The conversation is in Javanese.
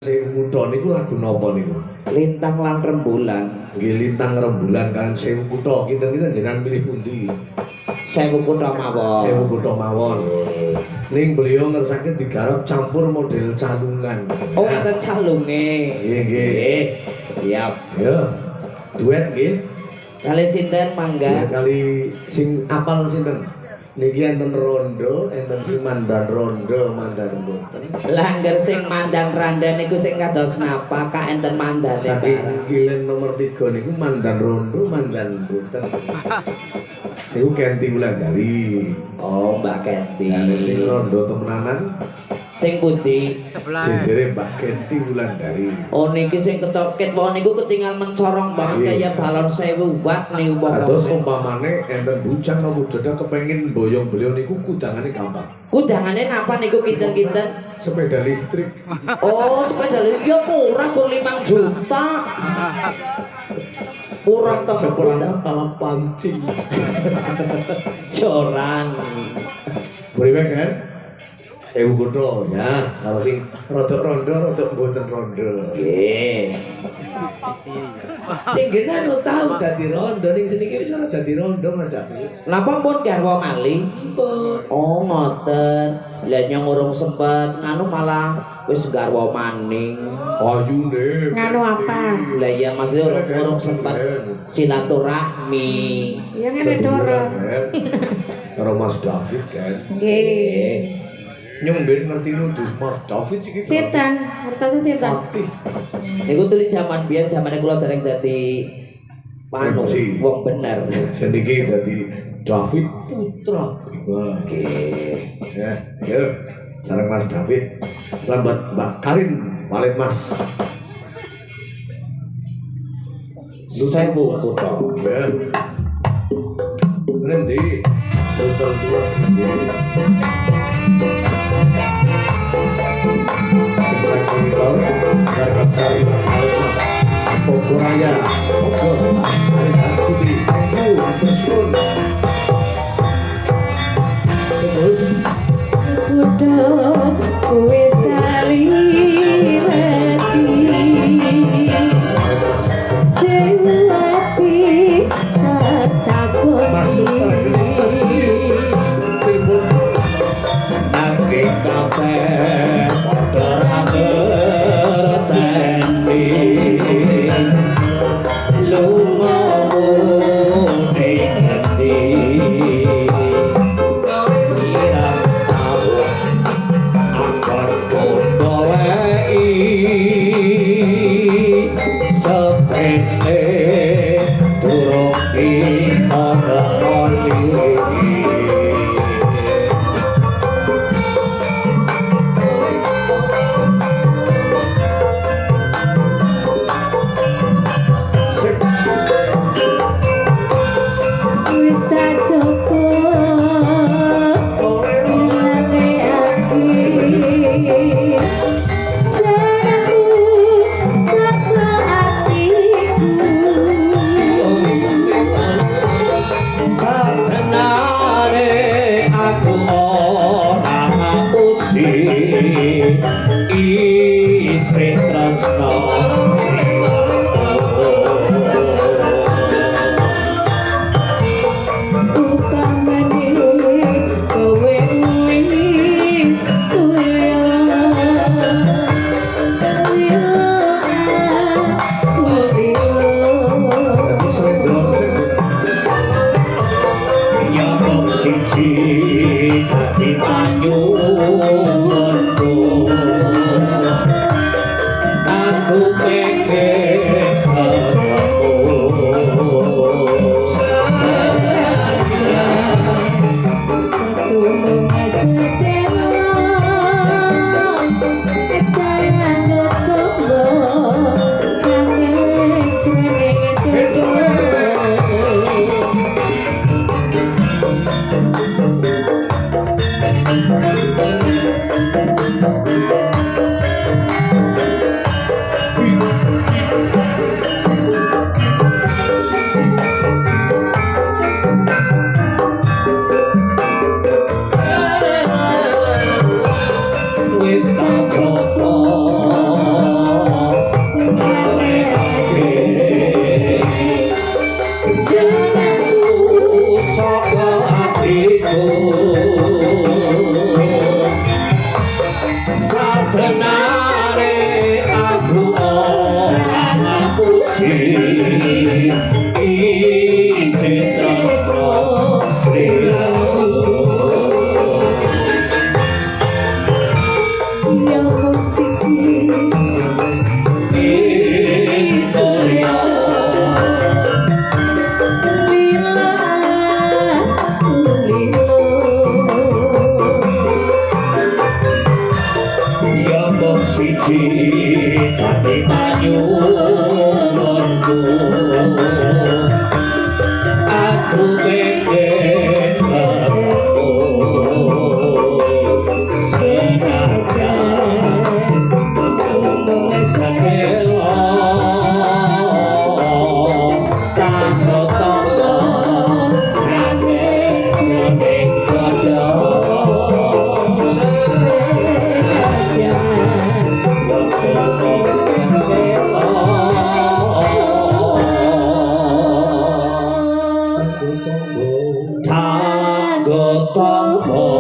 Sing kutha niku lagu napa niku? Lintang lan rembulan. Nggih Lintang Rembulan kan Sewu Kutha. Kinten-kinten jenengan pilih pundi? Sewu Kutha mawon. Sewu Kutha mawon. Ning beliau ngersake digarap campur model calungan. Oh, enten calunge. Nggih nggih. Siap. Ya. Duet nggih. Kali sinten mangga? Kali sing apal sinten? Niki enten rondo, enten sing mandan rondo, mandan mboten. Langgar sing mandan randan niku sing kados napa? Ka enten mandane Saking kilen nomor 3 niku mandan rondo, mandan mboten. Niku Kenti Wulandari. Oh, Mbak Kenti. Sing rondo temenanan Sing pundi? jejere Mbak Kenti Wulandari. Oh, niki sing ketoket wae niku ketinggal mencorong banget kaya balon 1000 watt niku Terus pokoknya. umpamane enten bujang nopo dadak kepengin boyong beliau niku kudangane gampang. Kudangane napa niku kinten-kinten? Sepeda listrik. Oh, sepeda listrik ya murah kok 5 juta. Murah to Seperangkat alat pancing. joran. Priwe kan? Sewu Kutha ya, kalau sing rodok rondo, rodok mboten rondo. Nggih. Sing genah nu tau dadi rondo ning sini iki wis ora dadi rondo Mas David. Napa pun garwa malih? Oh, ngoten. Lah nyong urung sempet nganu malah wis garwa maning. Ayune. Nganu apa? Lah iya Mas urung sempet silaturahmi. Ya ngene doro. Karo Mas David kan. Nggih. Nyong ben ngerti nudus Mas David iki. Setan, hartose setan. Fatih. Niku tuli zaman biyen zamane kula dereng dadi panu MC. wong bener. Seniki dadi David Putra Bima. Nggih. Ya, yuk. Sareng Mas David. Lambat Mbak Karin walet Mas. Sewu Kutha. Ya. Nanti total dua. Saya kontrol, harga cari walet Mas. Pogoraya, Pogor, hari Astuti, Tersun. Terus. Kudu wis tali reti. Sing ati takoni. Nanging kabeh padha ra ngerteni lumamu ning endi kira aku akan goleki sepene durung bisa ngerti. Wis tak cukup ilane ati. Sayangku saka atiku. Satenare aku ora ngapusi isih tresno Utamane kowe wis suwe. Tapi selendang cek. ya kok siji dadi panyuwunku aku dadi panyuwunku aku pengen ketemu senajan ketemu sakelo tanpa tangga rame jeneng kodok Tanggo tombo